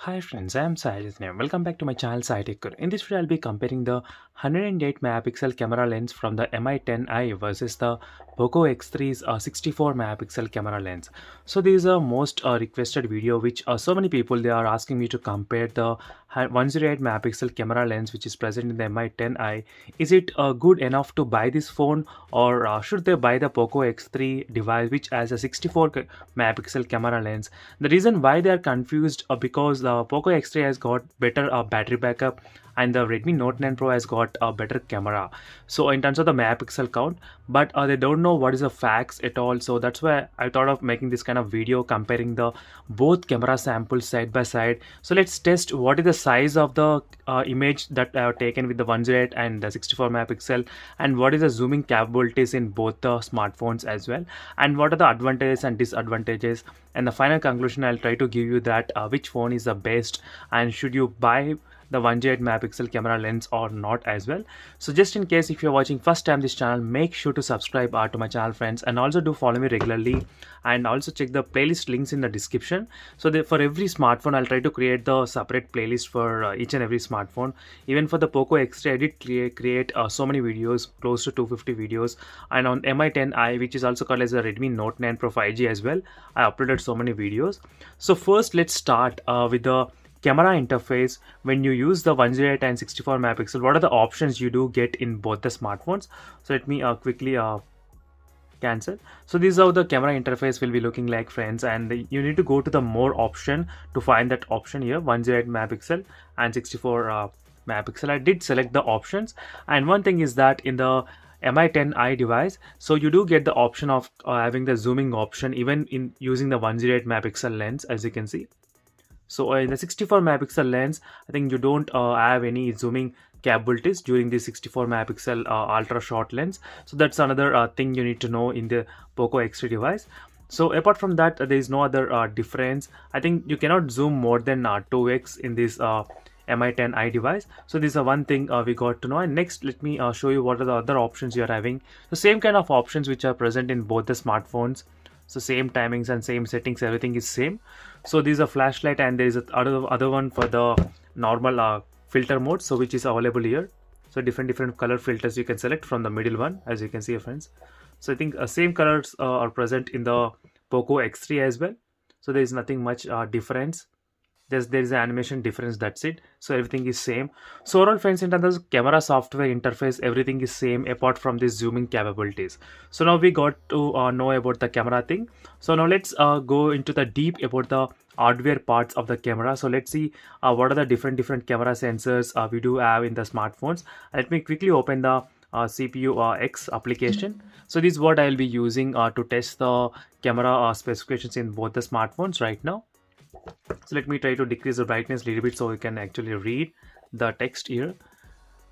Hi friends, I am Sajid here. Welcome back to my channel SciTech. In this video, I'll be comparing the 108 megapixel camera lens from the Mi10i versus the POCO X3's 64 megapixel camera lens. So this is a most requested video which so many people they are asking me to compare the 108 megapixel camera lens which is present in the Mi10i. Is it good enough to buy this phone, or should they buy the POCO X3 device which has a 64 megapixel camera lens? The reason why they are confused because the POCO X3 has got better battery backup and the Redmi Note 9 Pro has got a better camera. So in terms of the megapixel count, but they don't know what is the facts at all. So that's why I thought of making this kind of video comparing the both camera samples side by side. So let's test what is the size of the image that I have taken with the 108 and the 64 megapixel, and what is the zooming capabilities in both the smartphones as well, and what are the advantages and disadvantages. And the final conclusion, I'll try to give you that which phone is the best and should you buy the 108 megapixel camera lens or not as well. So just in case if you're watching first time this channel, make sure to subscribe to my channel friends, and also do follow me regularly, and also check the playlist links in the description. So for every smartphone I'll try to create the separate playlist for each and every smartphone. Even for the POCO X3 I did create so many videos, close to 250 videos, and on Mi10i, which is also called as the Redmi Note 9 Pro 5G as well, I uploaded so many videos. So first let's start with the camera interface. When you use the 108 and 64 megapixel, what are the options you do get in both the smartphones? So let me quickly cancel. So this is how the camera interface will be looking like, friends, and you need to go to the more option to find that option here, 108 megapixel and 64 megapixel. I did select the options, and one thing is that in the Mi10i device, so you do get the option of having the zooming option even in using the 108 megapixel lens, as you can see. So in the 64 megapixel lens, I think you don't have any zooming capabilities during the 64 megapixel ultra short lens. So that's another thing you need to know in the POCO X3 device. So apart from that, there is no other difference. I think you cannot zoom more than 2x in this Mi10i device. So this is one thing we got to know. And next, let me show you what are the other options you are having. So same kind of options which are present in both the smartphones. So same timings and same settings, everything is same. So this is a flashlight, and there is other one for the normal filter mode, so which is available here. So different color filters you can select from the middle one, as you can see, friends. So I think same colors are present in the POCO X3 as well. So there is nothing much difference. There is an animation difference, that's it. So everything is same. So overall, friends, in terms of camera software interface, everything is same apart from the zooming capabilities. So now we got to know about the camera thing. So now let's go into the deep about the hardware parts of the camera. So let's see what are the different camera sensors we do have in the smartphones. Let me quickly open the CPU X application. So this is what I will be using to test the camera specifications in both the smartphones right now. So let me try to decrease the brightness a little bit so you can actually read the text here.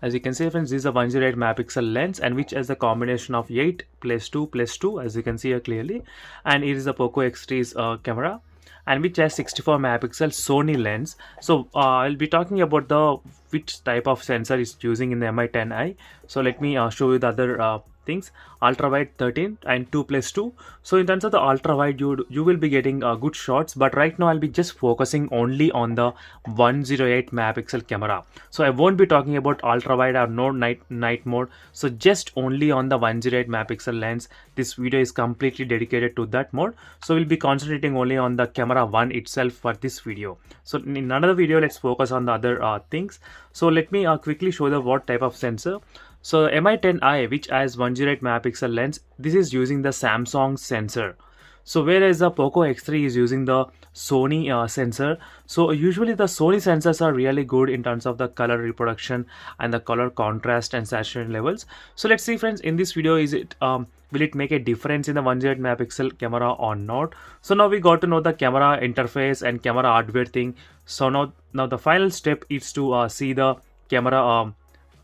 As you can see, friends, this is a 108 megapixel lens, and which has a combination of 8 plus 2 plus 2, as you can see here clearly, and it is a POCO X3's camera, and which has 64 megapixel Sony lens. So I'll be talking about the which type of sensor is using in the Mi10i. So let me show you the other things. Ultra wide 13 and 2 plus 2. So in terms of the ultra wide, you will be getting good shots, but right now I'll be just focusing only on the 108 megapixel camera. So I won't be talking about ultra wide or no night mode. So just only on the 108 megapixel lens. This video is completely dedicated to that mode. So we'll be concentrating only on the camera one itself for this video. So in another video, let's focus on the other things. So let me quickly show the what type of sensor. So Mi10i, which has 108 megapixel lens, this is using the Samsung sensor. So whereas the POCO X3 is using the Sony sensor. So usually the Sony sensors are really good in terms of the color reproduction and the color contrast and saturation levels. So let's see, friends, in this video, is it will it make a difference in the 108 megapixel camera or not? So now we got to know the camera interface and camera hardware thing. So now the final step is to see the camera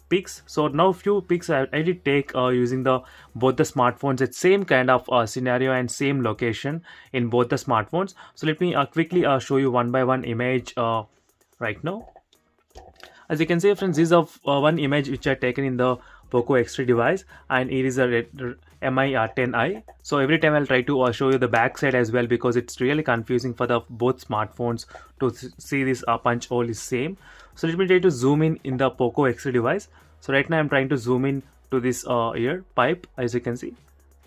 pics. So now few pics I did take using the both the smartphones. It's same kind of scenario and same location in both the smartphones. So let me quickly show you one by one image right now. As you can see, friends, this is of one image which I taken in the POCO X3 device, and it is a Mi 10i. So every time I'll try to show you the back side as well, because it's really confusing for the both smartphones to see this punch hole is same. So let me try to zoom in the POCO X3 device. So right now I'm trying to zoom in to this ear pipe, as you can see.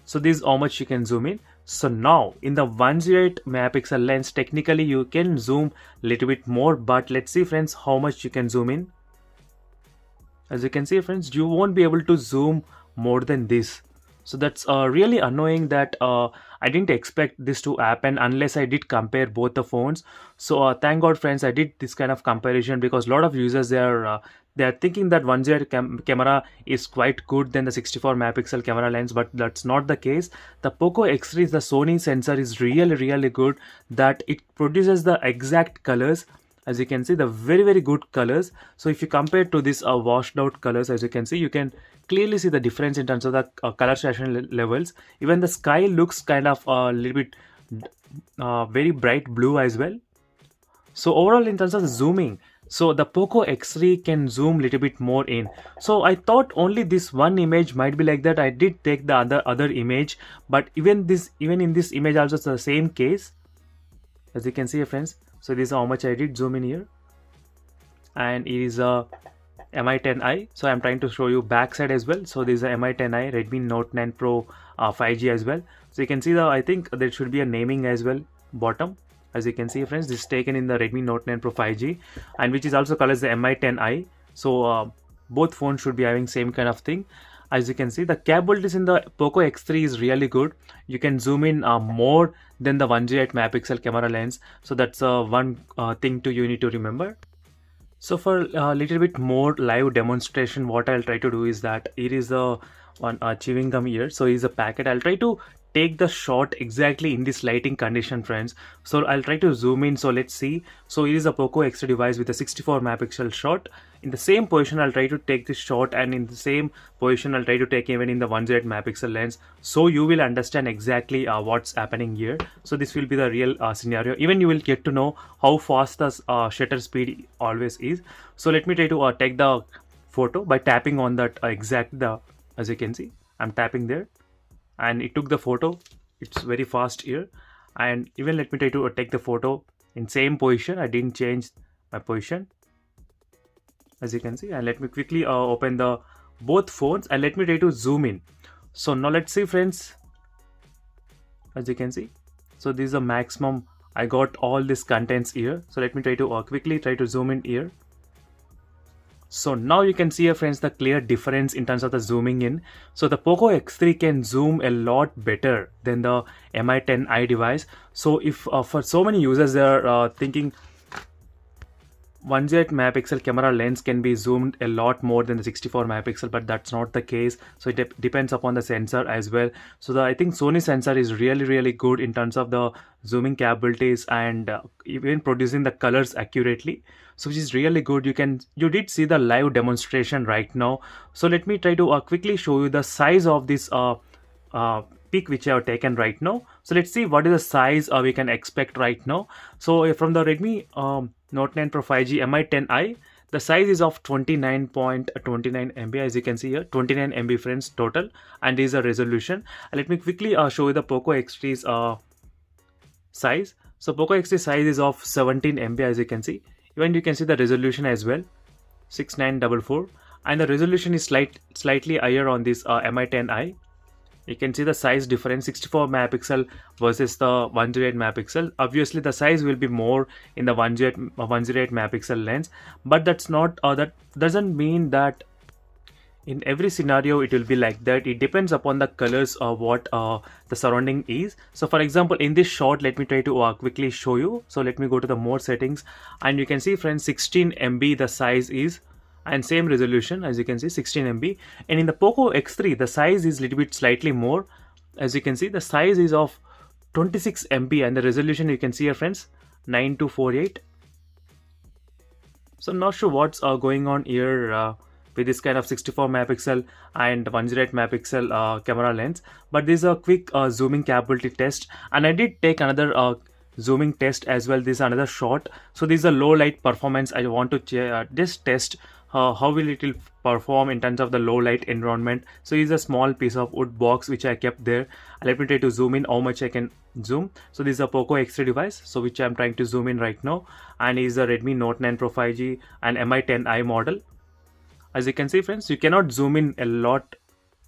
So this is how much you can zoom in. So now in the 108 megapixel lens, technically you can zoom a little bit more, but let's see friends how much you can zoom in. As you can see friends, you won't be able to zoom more than this. So that's really annoying that I didn't expect this to happen unless I did compare both the phones. So thank God friends, I did this kind of comparison, because a lot of users they are thinking that 108 camera is quite good than the 64 megapixel camera lens, but that's not the case. The POCO X3, the Sony sensor, is really good, that it produces the exact colors. As you can see, the very good colors. So if you compare to this washed out colors, as you can see, you can clearly see the difference in terms of the color saturation levels. Even the sky looks kind of a little bit very bright blue as well. So overall in terms of zooming, so the POCO X3 can zoom a little bit more in. So I thought only this one image might be like that. I did take the other image, but even in this image also it's the same case, as you can see friends. So this is how much I did zoom in here, and it is a Mi 10i. So I'm trying to show you backside as well. So this is a Mi 10i, Redmi Note 9 Pro 5G as well. So you can see I think there should be a naming as well bottom. As you can see friends, this is taken in the Redmi Note 9 Pro 5G, and which is also called as the Mi 10i. So both phones should be having same kind of thing. As you can see, the capabilities in the POCO X3 is really good. You can zoom in more than the 108 megapixel camera lens. So that's one thing you need to remember. So for a little bit more live demonstration, what I'll try to do is that it is one chewing gum here. So is a packet. I'll try to take the shot exactly in this lighting condition friends. So I'll try to zoom in. So let's see. So it is a POCO X3 device with a 64 megapixel shot. In the same position I'll try to take this shot, and in the same position I'll try to take even in the 108 megapixel lens. So you will understand exactly what's happening here. So this will be the real scenario. Even you will get to know how fast the shutter speed always is. So let me try to take the photo by tapping on that as you can see, I'm tapping there, and it took the photo. It's very fast here. And even let me try to take the photo in same position. I didn't change my position, as you can see. And let me quickly open the both phones, and let me try to zoom in. So now let's see friends, as you can see. So this is the maximum I got all these contents here. So let me try to quickly try to zoom in here. So now you can see here friends the clear difference in terms of the zooming in. So the POCO X3 can zoom a lot better than the Mi 10i device. So if for so many users they are thinking 108 megapixel camera lens can be zoomed a lot more than the 64 megapixel, but that's not the case. So it depends upon the sensor as well. So I think Sony sensor is really good in terms of the zooming capabilities, and even producing the colors accurately, so which is really good. You did see the live demonstration right now. So let me try to quickly show you the size of this pic which I have taken right now. So let's see what is the size we can expect right now. So from the Redmi Note 9 Pro 5G Mi 10i, the size is of 29.29 MB, as you can see here, 29 MB friends total, and this is a resolution. And let me quickly show you the POCO X3's size. So POCO X3 size is of 17 MB, as you can see. Even you can see the resolution as well, 6944, and the resolution is slightly higher on this Mi 10i. You can see the size difference, 64 megapixel versus the 108 megapixel. Obviously the size will be more in the 108 megapixel lens, but that's not that doesn't mean that in every scenario it will be like that. It depends upon the colors of what the surrounding is. So for example, in this shot, let me try to quickly show you. So let me go to the more settings, and you can see friends, 16 MB the size is, and same resolution, as you can see, 16 MB. And in the POCO X3 the size is little bit slightly more. As you can see, the size is of 26 MB, and the resolution you can see here friends, 9248. So I'm not sure what's going on here with this kind of 64 megapixel and 108 megapixel camera lens, but this is a quick zooming capability test, and I did take another zooming test as well. This is another shot. So this is a low light performance. I want to just test how will it will perform in terms of the low light environment. So it's a small piece of wood box which I kept there. Let me try to zoom in how much I can zoom. So this is a POCO X3 device, so which I'm trying to zoom in right now, and is a Redmi Note 9 Pro 5G and Mi10i model. As you can see friends, you cannot zoom in a lot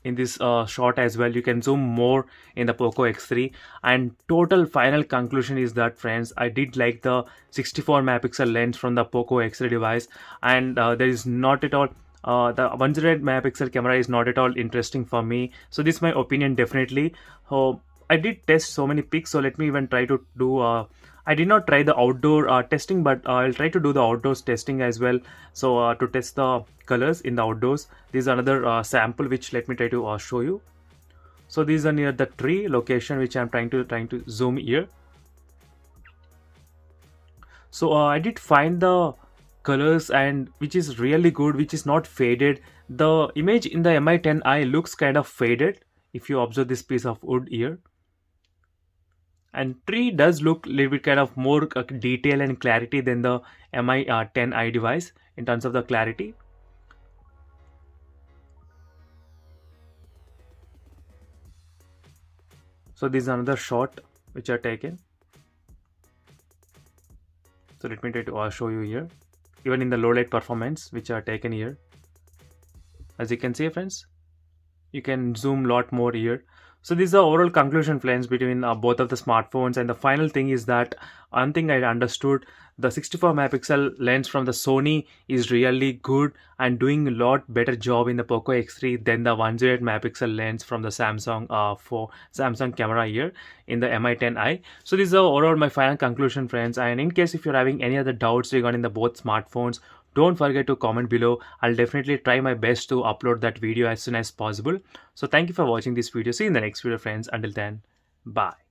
in this shot as well. You can zoom more in the POCO X3, and total final conclusion is that friends, I did like the 64 megapixel lens from the POCO X3 device, and there is not at all the 108 megapixel camera is not at all interesting for me. So this is my opinion definitely. I did test so many pics, so let me even try to do I did not try the outdoor testing, but I'll try to do the outdoors testing as well. So to test the colors in the outdoors, this is another sample which let me try to show you. So these are near the tree location which I'm trying to zoom here. So I did find the colors and which is really good, which is not faded. The image in the Mi10i looks kind of faded if you observe this piece of wood here. And tree does look a little bit kind of more detail and clarity than the Mi10i device in terms of the clarity. So this is another shot which are taken. So let me try to show you here, even in the low light performance which are taken here. As you can see friends, you can zoom lot more here. So this is the overall conclusion friends between both of the smartphones, and the final thing is that one thing I understood, the 64 megapixel lens from the Sony is really good and doing a lot better job in the POCO X3 than the 108 megapixel lens from the Samsung camera here in the Mi10i. So this is overall my final conclusion friends, and in case if you're having any other doubts regarding the both smartphones, don't forget to comment below. I'll definitely try my best to upload that video as soon as possible. So thank you for watching this video. See you in the next video friends. Until then, bye.